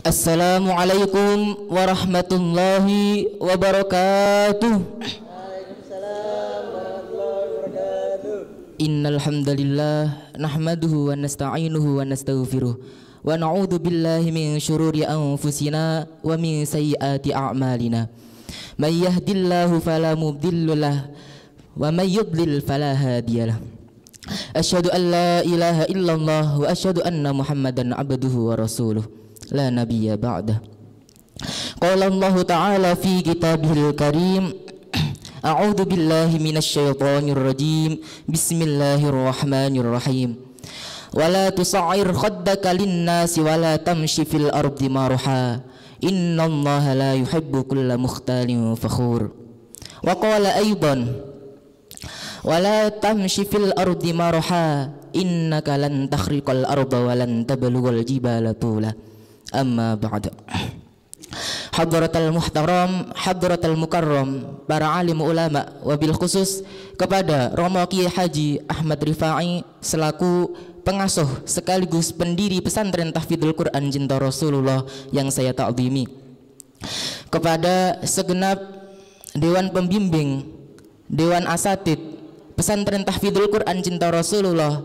Assalamualaikum warahmatullahi wabarakatuh. Waalaikumsalam warahmatullahi wabarakatuh. Innal hamdalillah nahmaduhu wa nasta'inuhu wa nastaghfiruh wa na'udzu billahi min syururi anfusina wa min sayyiati a'malina. May yahdihillahu fala mudhillalah wa may yudlil fala hadiyalah. Asyhadu an la ilaha illallah wa asyhadu anna Muhammadan abduhu wa rasuluh. La nabiyya ba'dah. Qala Allah Ta'ala fi kitabihil karim. A'udzu billahi minasy syaithanir rajim. Bismillahirrahmanirrahim. Wala tusa'ir khaddaka lin-nasi wala tamshi fil ardi marha. Innallaha la yuhibbu kulla mukhtalin fakhur. Wa qala aidan wala tamshi fil ardi marha innaka lan takhriqal arda wa lan tablughal jibala tula. Amma ba'da. Hadratal muhtaram, hadratal mukarram, para alim ulama, wabil khusus kepada Romo Kiai Haji Ahmad Rifai selaku pengasuh sekaligus pendiri pesantren Tahfidzul Quran Cinta Rasulullah yang saya ta'zimi, kepada segenap dewan pembimbing, dewan asatid pesantren Tahfidzul Quran Cinta Rasulullah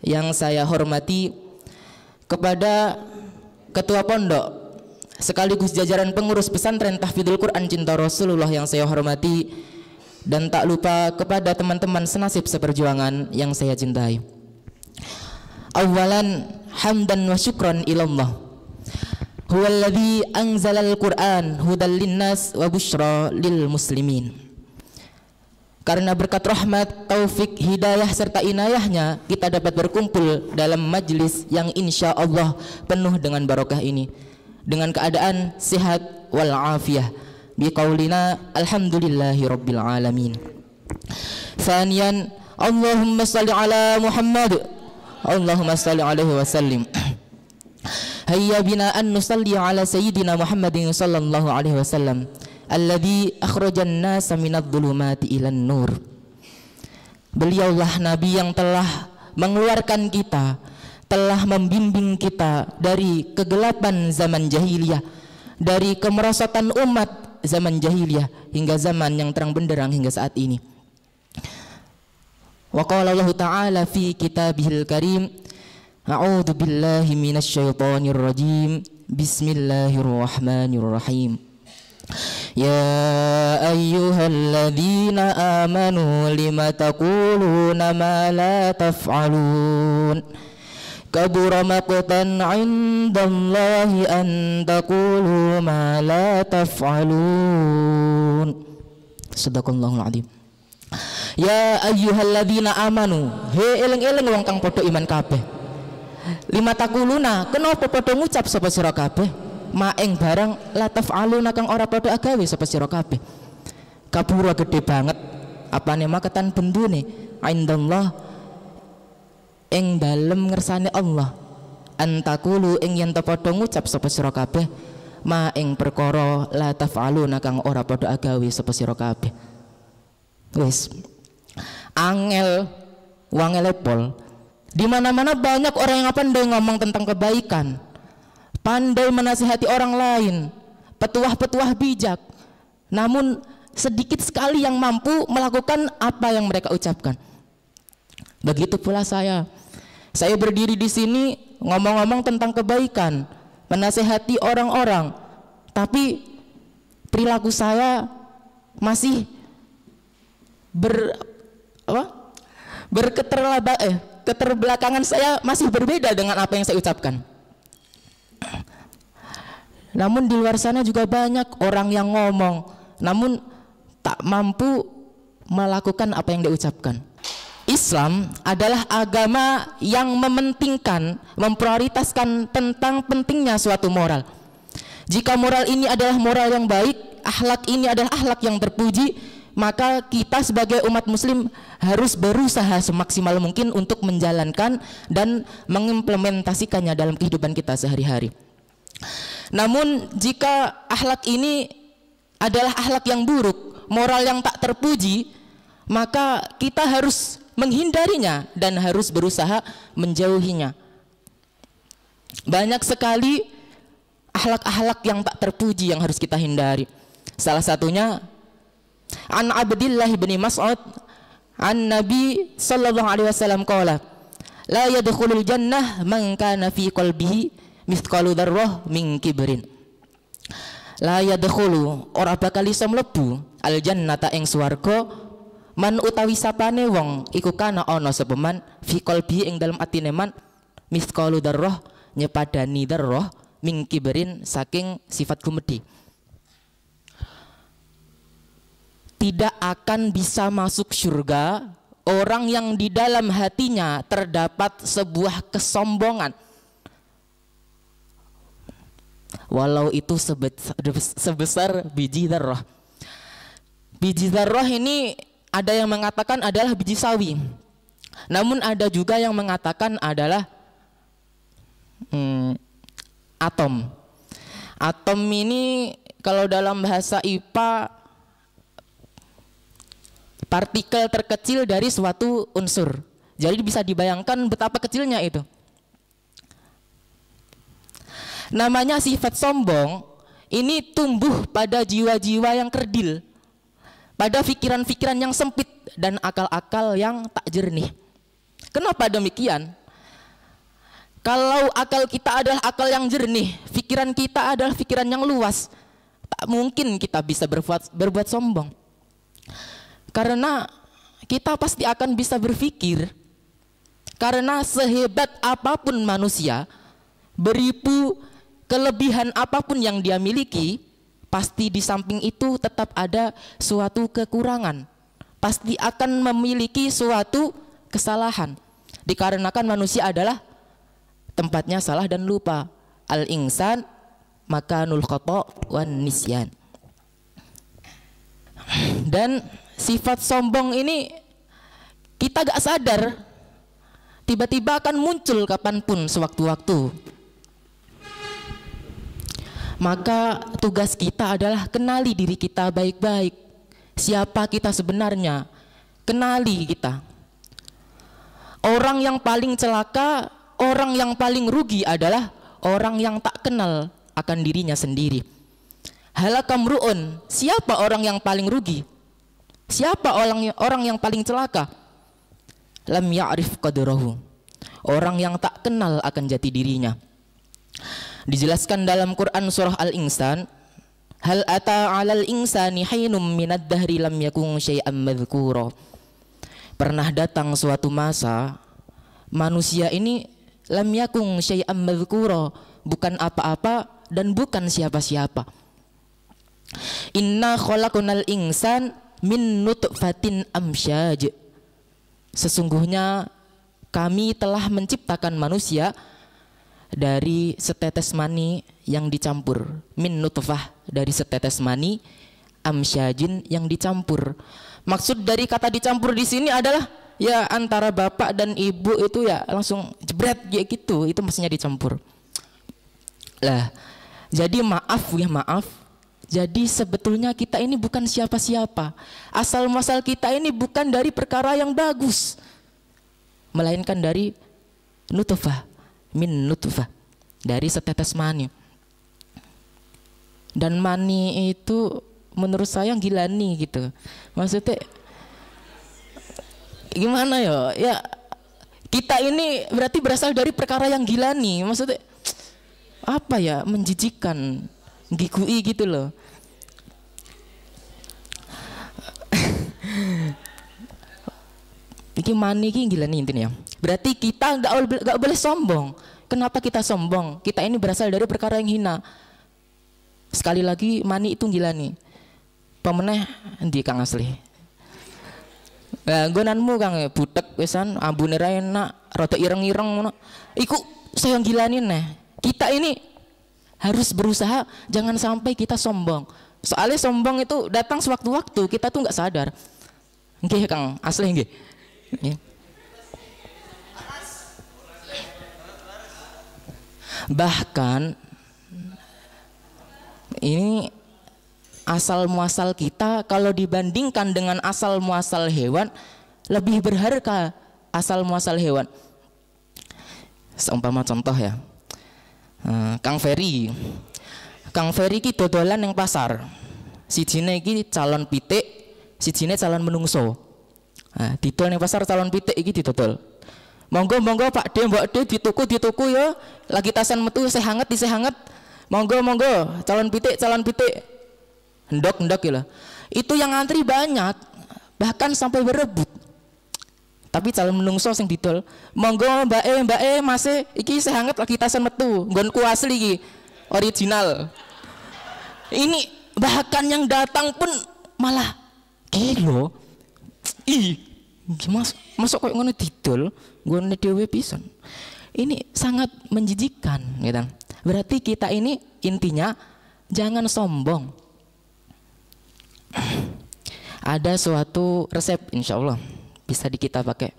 yang saya hormati, kepada ketua pondok sekaligus jajaran pengurus pesantren Tahfidzul Quran Cinta Rasulullah yang saya hormati, dan tak lupa kepada teman-teman senasib seperjuangan yang saya cintai. Awalan hamdan wa syukran ilallah huwallazi anzalal Qur'an hudal linnas wa busyra lil muslimin. Karena berkat rahmat, taufik, hidayah serta inayahnya kita dapat berkumpul dalam majlis yang insya Allah penuh dengan barokah ini dengan keadaan sehat wal afiyah biqaulina alhamdulillahi rabbil alamin. Thaniyan, Allahumma salli ala Muhammad, Allahumma salli alaihi wasallim. Hayya bina an nusalli ala sayyidina Muhammadin sallallahu alaihi wasallam alladzi akhrajan nasa minadh dhulumati ilan nur. Beliaulah nabi yang telah mengeluarkan kita, telah membimbing kita dari kegelapan zaman jahiliyah, dari kemerosotan umat zaman jahiliyah hingga zaman yang terang benderang hingga saat ini. Wa qala Allah Ta'ala fi kitabihil karim. A'udzu billahi minasy syaithanir rajim. Bismillahirrahmanirrahim. Ya ayyuhalladzina amanu lima taquluna ma la taf'alun. Kabura maqtan 'indallahi an taqulu ma la taf'alun. Shadaqallahul 'adzim. Ya ayyuhalladzina amanu, he eling-eling wong kang padha iman kabeh. Lima taquluna, kenapa padha ngucap sapa sira kabeh? Maing barang la taf'aluna kang ora padha agawe sapa sira kabeh. Kabura gede banget apane maqtan bendune 'indallah ing dalem ngersane Allah, antakulu ing yen padha ngucap sapa sira kabeh ma ing perkara la taf'aluna kang ora padha agawe sapa sira kabeh. Wis angel wangel pol. Di mana-mana banyak orang yang pandai ngomong tentang kebaikan, pandai menasihati orang lain, petuah-petuah bijak, namun sedikit sekali yang mampu melakukan apa yang mereka ucapkan. Begitu pula saya berdiri di sini ngomong-ngomong tentang kebaikan, menasihati orang-orang, tapi perilaku saya masih keterbelakangan saya masih berbeda dengan apa yang saya ucapkan. Namun di luar sana juga banyak orang yang ngomong namun tak mampu melakukan apa yang dia ucapkan. Islam adalah agama yang mementingkan, memprioritaskan tentang pentingnya suatu moral. Jika moral ini adalah moral yang baik, akhlak ini adalah akhlak yang terpuji, maka kita sebagai umat muslim harus berusaha semaksimal mungkin untuk menjalankan dan mengimplementasikannya dalam kehidupan kita sehari-hari. Namun jika akhlak ini adalah akhlak yang buruk, moral yang tak terpuji, maka kita harus menghindarinya dan harus berusaha menjauhinya. Banyak sekali akhlak-akhlak yang tak terpuji yang harus kita hindari. Salah satunya an Abdillah bin Mas'ud an Nabi sallallahu alaihi wasallam qala la yadkhulul jannah man kana fi qalbihi mithqalu dzarrah min kibrin. La yadkhulu ora bakal iso mlebu al jannata ing swarga man utawi sapane wong iku kana ana sapa man fi qalbi ing dalem atine man mithqalu dzarrah nyepadani dzarrah min kibrin saking sifat gumedhe. Tidak akan bisa masuk surga orang yang di dalam hatinya terdapat sebuah kesombongan, walau itu sebesar biji dzarrah. Biji dzarrah ini ada yang mengatakan adalah biji sawi, namun ada juga yang mengatakan adalah atom. Atom ini kalau dalam bahasa IPA partikel terkecil dari suatu unsur. Jadi bisa dibayangkan betapa kecilnya itu. Namanya sifat sombong ini tumbuh pada jiwa-jiwa yang kerdil, pada pikiran-pikiran yang sempit dan akal-akal yang tak jernih. Kenapa demikian? Kalau akal kita adalah akal yang jernih, pikiran kita adalah pikiran yang luas, tak mungkin kita bisa berbuat sombong. Karena kita pasti akan bisa berpikir. Karena sehebat apapun manusia, beribu kelebihan apapun yang dia miliki, pasti di samping itu tetap ada suatu kekurangan. Pasti akan memiliki suatu kesalahan. Dikarenakan manusia adalah tempatnya salah dan lupa. Al-insan makanul khata' wan nisyan. Dan sifat sombong ini kita gak sadar, tiba-tiba akan muncul kapanpun sewaktu-waktu. Maka tugas kita adalah kenali diri kita baik-baik. Siapa kita sebenarnya? Kenali kita. Orang yang paling celaka, orang yang paling rugi adalah orang yang tak kenal akan dirinya sendiri. Halakamru'un, siapa orang yang paling rugi? Siapa orang yang paling celaka? Lam ya'rif qadrahu, orang yang tak kenal akan jati dirinya. Dijelaskan dalam Quran surah Al-Insan, hal ata 'alal insani hinum minad dahri lam yakun syai'an madhkura. Pernah datang suatu masa manusia ini lam yakun syai'an madhkura, bukan apa-apa dan bukan siapa-siapa. Inna khalaqnal insan min nutfatin amsyaj. Sesungguhnya kami telah menciptakan manusia dari setetes mani yang dicampur. Min nutfah, dari setetes mani, amsyajin yang dicampur. Maksud dari kata dicampur di sini adalah ya antara bapak dan ibu itu ya langsung jebret kayak gitu, itu maksudnya dicampur. Lah, jadi maaf. Jadi sebetulnya kita ini bukan siapa-siapa. Asal muasal kita ini bukan dari perkara yang bagus, melainkan dari nutfah, min nutfah, dari setetes mani. Dan mani itu menurut saya gila nih gitu. Maksudnya gimana ya? Ya kita ini berarti berasal dari perkara yang gila nih. Maksudnya apa ya? Menjijikan, gigui gitu loh. Iki mani iki gila nih intinya. Berarti kita nggak boleh sombong. Kenapa kita sombong? Kita ini berasal dari perkara yang hina. Sekali lagi mani itu gila nih. Pemeneh endi Kang asli. Lah nggonanmu Kang butek wisan ambune ra enak, rada ireng-ireng ngono. Iku saya gilani neh. Kita ini harus berusaha jangan sampai kita sombong. Soalnya sombong itu datang sewaktu-waktu, kita tuh nggak sadar. Nggih Kang, asli nggih. Bahkan ini asal muasal kita kalau dibandingkan dengan asal muasal hewan lebih berharga asal muasal hewan. Seumpama contoh ya, Kang Ferry ki dodolan yang pasar. Sijine iki calon pitik, sijine calon menungso. Didol ning pasar calon pitik iki didodol. Monggo Pak De, Mbok De dituku ya. Lagi tasan metu isih hangat. Monggo calon pitik. Ndok ya lah. Itu yang antri banyak, bahkan sampai berebut. Tapi calon menungso sing didol, monggo Mbak E masih iki isih hangat lagi tasan metu. Nggonku asli iki, original. Ini bahkan yang datang pun malah kilo. Masuk kayak ngono didol, ngono dhewe pisan. Ini sangat menjijikkan, gitu. Berarti kita ini intinya jangan sombong. Ada suatu resep, insya Allah bisa kita pakai.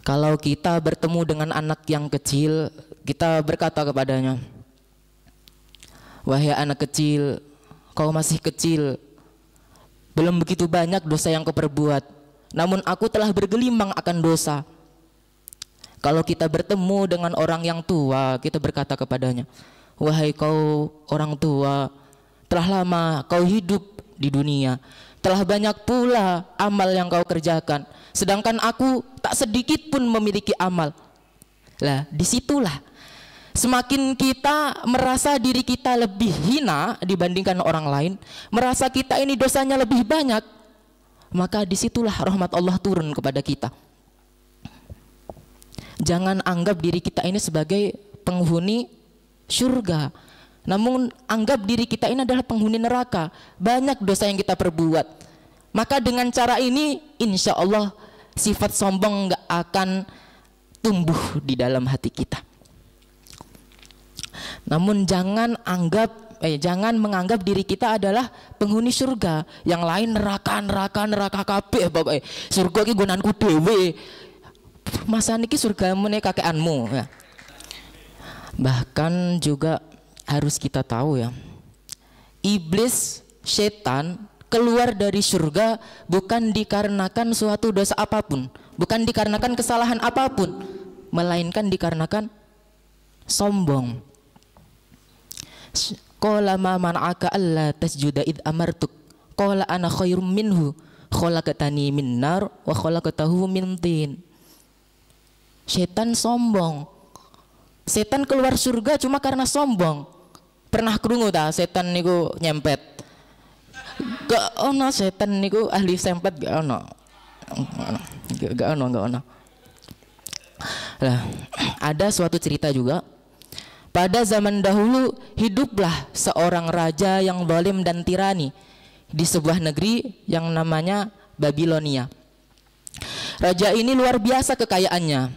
Kalau kita bertemu dengan anak yang kecil, kita berkata kepadanya, wahai anak kecil, kau masih kecil, belum begitu banyak dosa yang kau perbuat, namun aku telah bergelimang akan dosa. Kalau kita bertemu dengan orang yang tua, kita berkata kepadanya, wahai kau orang tua, telah lama kau hidup di dunia, telah banyak pula amal yang kau kerjakan, sedangkan aku tak sedikit pun memiliki amal. Lah, disitulah semakin kita merasa diri kita lebih hina dibandingkan orang lain, merasa kita ini dosanya lebih banyak, maka disitulah rahmat Allah turun kepada kita. Jangan anggap diri kita ini sebagai penghuni surga, namun anggap diri kita ini adalah penghuni neraka. Banyak dosa yang kita perbuat. Maka dengan cara ini insya Allah sifat sombong gak akan tumbuh di dalam hati kita. Namun jangan menganggap diri kita adalah penghuni surga, yang lain neraka kabeh pokoke. Surga iki gonanku dhewe. Masa niki surga mene kakeanmu ya. Bahkan juga harus kita tahu ya, iblis, setan keluar dari surga bukan dikarenakan suatu dosa apapun, bukan dikarenakan kesalahan apapun, melainkan dikarenakan sombong. Qala ma man'aka alla tasjuda id amartuk qala ana khairum minhu khalaqtani min nar wa khalaqtahu min tin. Setan sombong. Setan keluar surga cuma karena sombong. Pernah krungu ta setan niku nyempet? Gak ono setan niku ahli sempet, gak ono. Lah, ada suatu cerita juga. Pada zaman dahulu hiduplah seorang raja yang zalim dan tirani di sebuah negeri yang namanya Babilonia. Raja ini luar biasa kekayaannya,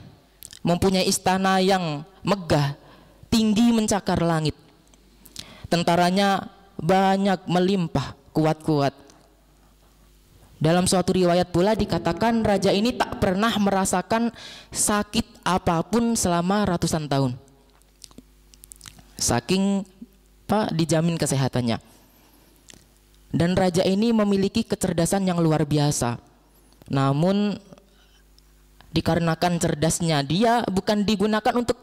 mempunyai istana yang megah, tinggi mencakar langit. Tentaranya banyak melimpah, kuat-kuat. Dalam suatu riwayat pula dikatakan raja ini tak pernah merasakan sakit apapun selama ratusan tahun. Saking dijamin kesehatannya. Dan raja ini memiliki kecerdasan yang luar biasa. Namun dikarenakan cerdasnya, dia bukan digunakan untuk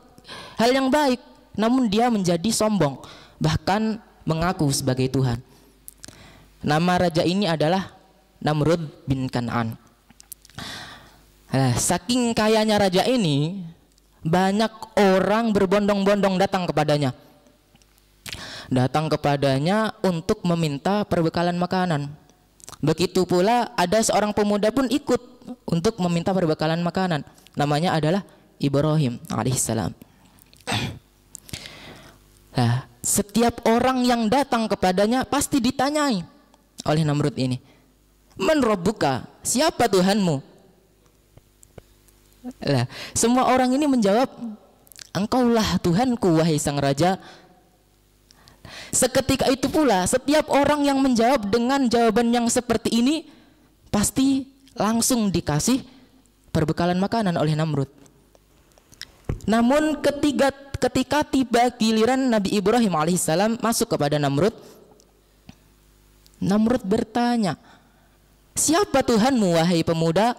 hal yang baik, namun dia menjadi sombong, bahkan mengaku sebagai Tuhan. Nama raja ini adalah Namrud bin Kan'an. Saking kayanya raja ini, banyak orang berbondong-bondong datang kepadanya untuk meminta perbekalan makanan. Begitu pula ada seorang pemuda pun ikut untuk meminta perbekalan makanan. Namanya adalah Ibrahim alaihissalam. Nah, setiap orang yang datang kepadanya pasti ditanyai oleh Namrud ini, Man Rabbuka, siapa Tuhanmu? Nah, semua orang ini menjawab, Engkaulah Tuhanku wahai sang raja. Seketika itu pula setiap orang yang menjawab dengan jawaban yang seperti ini pasti langsung dikasih perbekalan makanan oleh Namrud. Namun ketika tiba giliran Nabi Ibrahim alaihissalam masuk kepada Namrud, Namrud bertanya, siapa Tuhanmu wahai pemuda?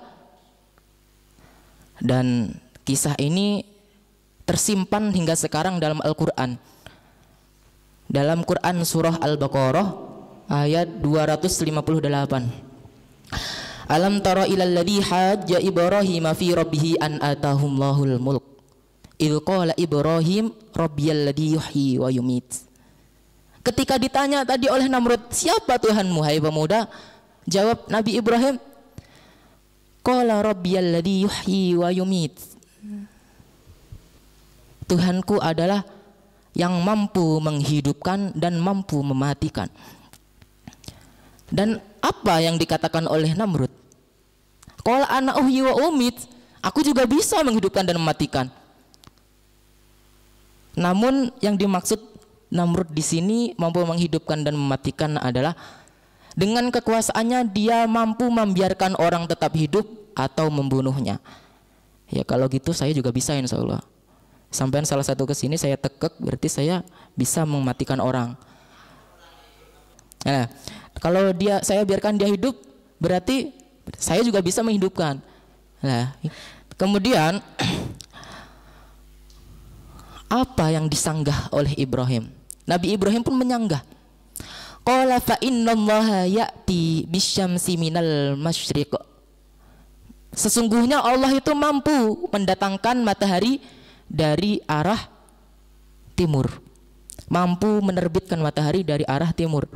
Dan kisah ini tersimpan hingga sekarang dalam Al-Quran. Dalam Quran surah Al-Baqarah ayat 258. Alam tara ilal ladzi hajja Ibrahim fi rabbih an atahumllahul mulk. Idz qala Ibrahim rabbiyal ladzi yuhyi wa yumit. Ketika ditanya tadi oleh Namrud, siapa Tuhanmu hai pemuda? Jawab Nabi Ibrahim, qala rabbiyal ladzi yuhyi wa yumit. Tuhanku adalah yang mampu menghidupkan dan mampu mematikan. Dan apa yang dikatakan oleh Namrud? Qala ana uhyi wa umit, aku juga bisa menghidupkan dan mematikan. Namun yang dimaksud Namrud di sini mampu menghidupkan dan mematikan adalah dengan kekuasaannya dia mampu membiarkan orang tetap hidup atau membunuhnya. Ya kalau gitu saya juga bisa insya Allah. Sampai salah satu kesini saya tekek berarti saya bisa mematikan orang. Nah, kalau saya biarkan dia hidup berarti saya juga bisa menghidupkan. Nah, kemudian apa yang disanggah oleh Ibrahim? Nabi Ibrahim pun menyanggah. Qala fa innallaha ya'ti bisyamsi minal masyriq. Sesungguhnya Allah itu mampu mendatangkan matahari dari arah timur. Mampu menerbitkan matahari dari arah timur.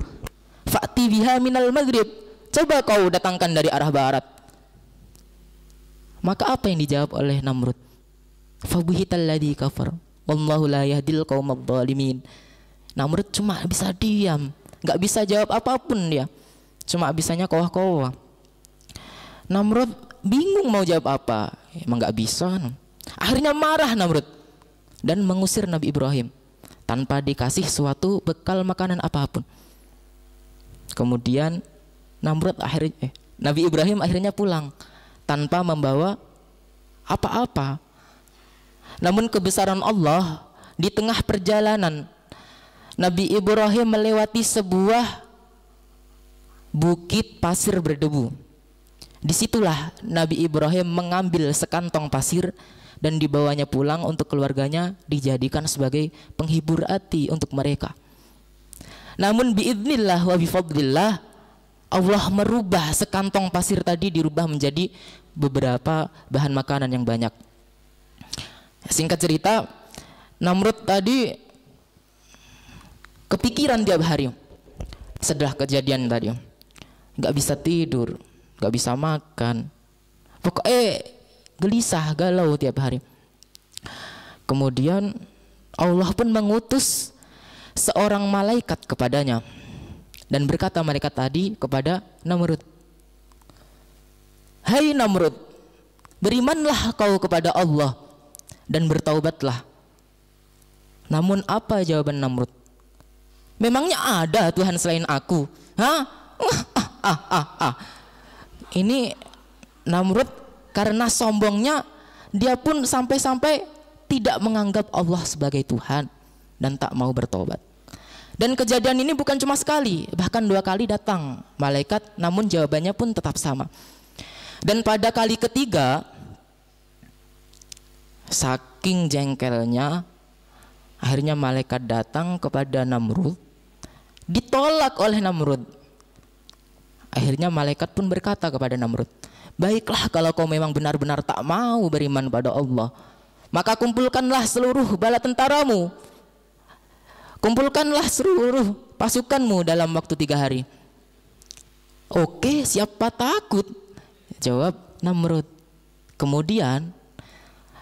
Fa'ti biha minal maghrib. Coba kau datangkan dari arah barat. Maka apa yang dijawab oleh Namrud? Fabuhital ladzi kafar. Wallahu la yahdil qaumadh dhalimin. Namrud cuma bisa diam, nggak bisa jawab apapun dia, cuma bisanya kowah-kowah. Namrud bingung mau jawab apa, emang nggak bisa. Akhirnya marah Namrud dan mengusir Nabi Ibrahim tanpa dikasih suatu bekal makanan apapun. Kemudian Nabi Ibrahim akhirnya pulang tanpa membawa apa-apa. Namun kebesaran Allah, di tengah perjalanan Nabi Ibrahim melewati sebuah bukit pasir berdebu. Disitulah Nabi Ibrahim mengambil sekantong pasir dan dibawanya pulang untuk keluarganya dijadikan sebagai penghibur hati untuk mereka. Namun biidznillah wa bifadlillah Allah merubah sekantong pasir tadi, dirubah menjadi beberapa bahan makanan yang banyak. Singkat cerita, Namrud tadi kepikiran tiap hari setelah kejadian tadi, nggak bisa tidur, nggak bisa makan, pokoknya gelisah galau tiap hari. Kemudian Allah pun mengutus seorang malaikat kepadanya dan berkata malaikat tadi kepada Namrud, hai Namrud, berimanlah kau kepada Allah dan bertaubatlah. Namun apa jawaban Namrud? Memangnya ada Tuhan selain aku? Hah? Ini Namrud karena sombongnya dia pun sampai-sampai tidak menganggap Allah sebagai Tuhan dan tak mau bertobat. Dan kejadian ini bukan cuma sekali, bahkan 2 kali datang malaikat, namun jawabannya pun tetap sama. Dan pada kali ketiga, saking jengkelnya, akhirnya malaikat datang kepada Namrud, ditolak oleh Namrud. Akhirnya malaikat pun berkata kepada Namrud, baiklah kalau kau memang benar-benar tak mau beriman pada Allah, maka kumpulkanlah seluruh bala tentaramu, kumpulkanlah seluruh pasukanmu dalam waktu 3 hari. Oke, siapa takut, jawab Namrud. Kemudian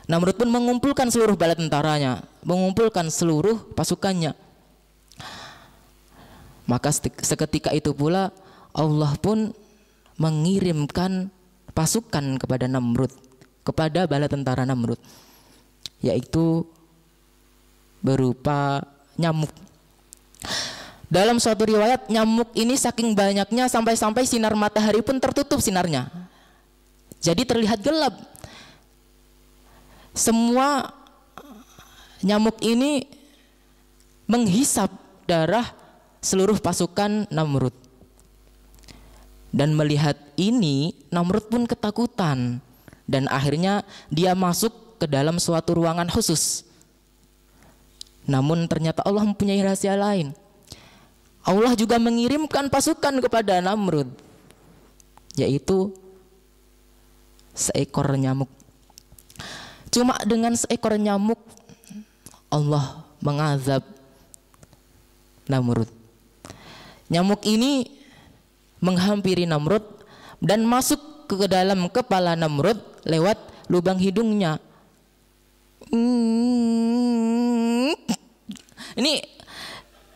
Namrud pun mengumpulkan seluruh bala tentaranya, mengumpulkan seluruh pasukannya. Maka seketika itu pula Allah pun mengirimkan pasukan kepada Namrud, kepada bala tentara Namrud, yaitu berupa nyamuk. Dalam suatu riwayat, nyamuk ini saking banyaknya sampai-sampai sinar matahari pun tertutup sinarnya, jadi terlihat gelap. Semua nyamuk ini menghisap darah seluruh pasukan Namrud. Dan melihat ini, Namrud pun ketakutan dan akhirnya dia masuk ke dalam suatu ruangan khusus Namun ternyata Allah mempunyai rahasia lain. Allah juga mengirimkan pasukan kepada Namrud, yaitu seekor nyamuk. Cuma dengan seekor nyamuk Allah mengazab Namrud. Nyamuk ini menghampiri Namrud dan masuk ke dalam kepala Namrud lewat lubang hidungnya. Ini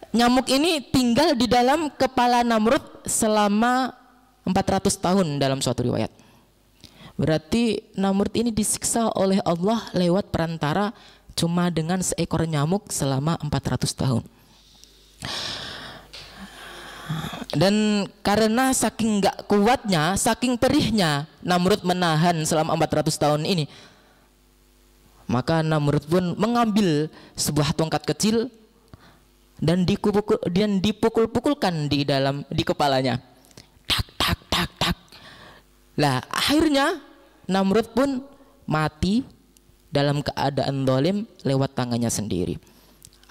nyamuk ini tinggal di dalam kepala Namrud selama 400 tahun dalam suatu riwayat. Berarti Namrud ini disiksa oleh Allah lewat perantara cuma dengan seekor nyamuk selama 400 tahun. Dan karena saking gak kuatnya, saking perihnya Namrud menahan selama 400 tahun ini, maka Namrud pun mengambil sebuah tongkat kecil dan dipukul-pukulkan di kepalanya. Tak tak tak tak. Lah akhirnya Namrud pun mati dalam keadaan zalim lewat tangannya sendiri.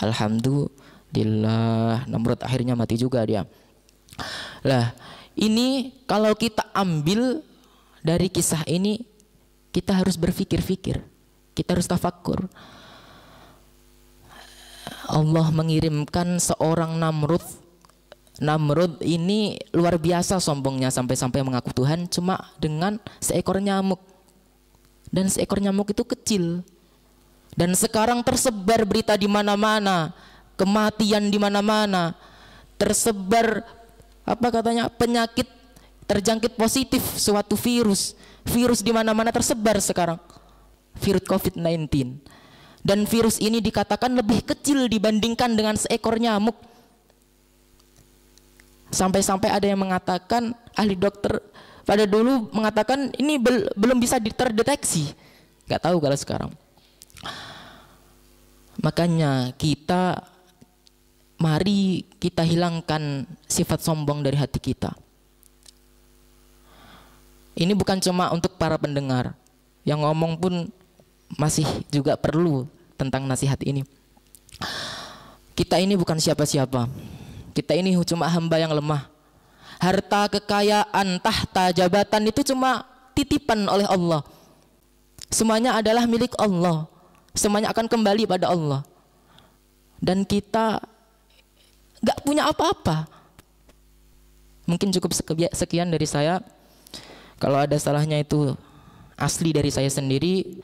Alhamdulillah, Namrud akhirnya mati juga dia. Lah, ini kalau kita ambil dari kisah ini, kita harus berpikir-pikir, kita harus tafakkur. Allah mengirimkan seorang Namrud. Namrud ini luar biasa sombongnya sampai-sampai mengaku Tuhan cuma dengan seekor nyamuk. Dan seekor nyamuk itu kecil. Dan sekarang tersebar berita di mana-mana, kematian di mana-mana, tersebar penyakit terjangkit positif suatu virus di mana-mana tersebar sekarang, virus COVID-19. Dan virus ini dikatakan lebih kecil dibandingkan dengan seekor nyamuk. Sampai-sampai ada yang mengatakan, ahli dokter pada dulu mengatakan ini belum bisa terdeteksi. Gak tahu kalau sekarang. Makanya mari kita hilangkan sifat sombong dari hati kita. Ini bukan cuma untuk para pendengar, yang ngomong pun masih juga perlu tentang nasihat ini. Kita ini bukan siapa-siapa. Kita ini cuma hamba yang lemah. Harta, kekayaan, tahta, jabatan itu cuma titipan oleh Allah. Semuanya adalah milik Allah. Semuanya akan kembali pada Allah. Dan kita gak punya apa-apa. Mungkin cukup sekian dari saya. Kalau ada salahnya itu asli dari saya sendiri.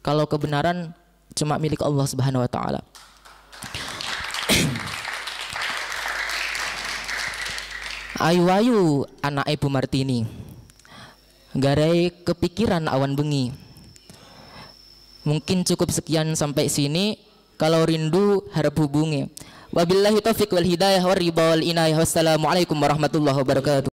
Kalau kebenaran cuma milik Allah Subhanahu wa taala. Ayu-ayu anak Ibu Martini, garai kepikiran awan bengi. Mungkin cukup sekian sampai sini. Kalau rindu harap hubungi. Wabillahi taufiq wal hidayah war ridha wal inayah. Wassalamualaikum warahmatullahi wabarakatuh.